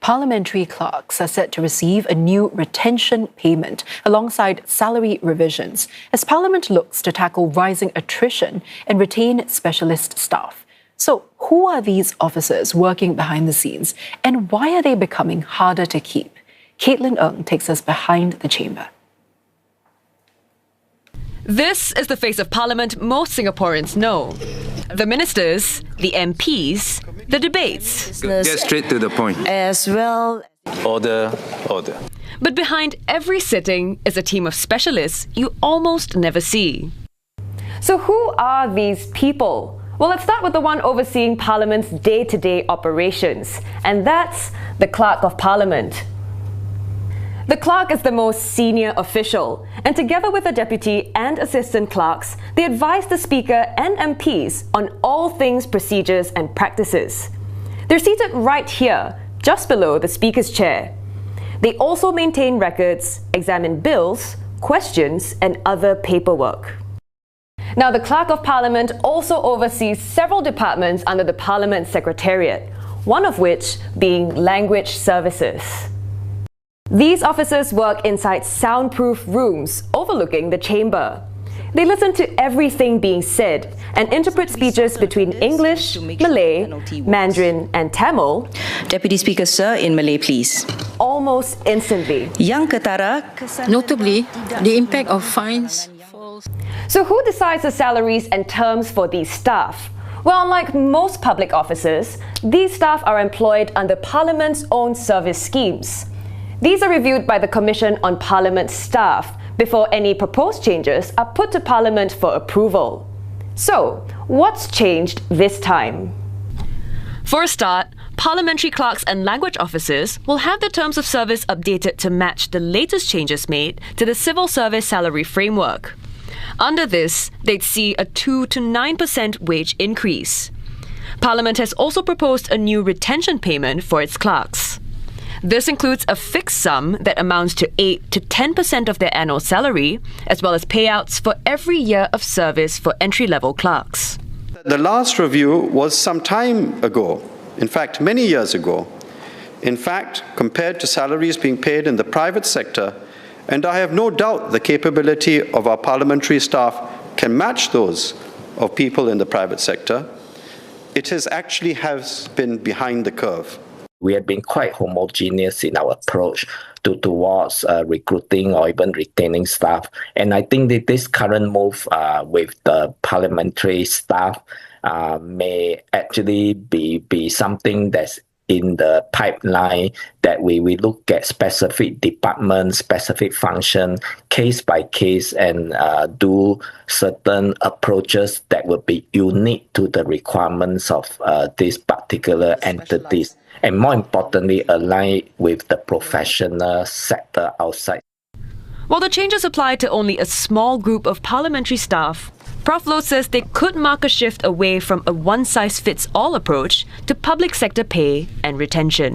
Parliamentary clerks are set to receive a new retention payment alongside salary revisions as Parliament looks to tackle rising attrition and retain specialist staff. So, who are these officers working behind the scenes and why are they becoming harder to keep? Caitlin Ng takes us behind the chamber. This is the face of Parliament most Singaporeans know. The ministers, the MPs, the debates. Get straight to the point. As well. Order, order. But behind every sitting is a team of specialists you almost never see. So who are these people? Well, let's start with the one overseeing Parliament's day-to-day operations, and that's the Clerk of Parliament. The clerk is the most senior official, and together with the deputy and assistant clerks, they advise the Speaker and MPs on all things procedures and practices. They're seated right here, just below the Speaker's chair. They also maintain records, examine bills, questions, and other paperwork. Now, the Clerk of Parliament also oversees several departments under the Parliament Secretariat, one of which being Language Services. These officers work inside soundproof rooms overlooking the chamber. They listen to everything being said and interpret speeches between English, Malay, Mandarin and Tamil. Deputy Speaker, sir, in Malay, please. Almost instantly. Yang ketara, notably, the impact of fines falls. So who decides the salaries and terms for these staff? Well, unlike most public officers, these staff are employed under Parliament's own service schemes. These are reviewed by the Commission on Parliament Staff before any proposed changes are put to Parliament for approval. So, what's changed this time? For a start, parliamentary clerks and language officers will have their terms of service updated to match the latest changes made to the civil service salary framework. Under this, they'd see a 2 to 9% wage increase. Parliament has also proposed a new retention payment for its clerks. This includes a fixed sum that amounts to 8 to 10% of their annual salary, as well as payouts for every year of service for entry-level clerks. The last review was some time ago, in fact, many years ago. In fact, compared to salaries being paid in the private sector, and I have no doubt the capability of our parliamentary staff can match those of people in the private sector, it has been behind the curve. We have been quite homogeneous in our approach towards recruiting or even retaining staff. And I think that this current move with the parliamentary staff may actually be something that's in the pipeline, that we look at specific departments, specific function, case by case, and do certain approaches that will be unique to the requirements of these particular entities. And more importantly, align with the professional sector outside. While the changes apply to only a small group of parliamentary staff, Prof. Loh says they could mark a shift away from a one-size-fits-all approach to public sector pay and retention.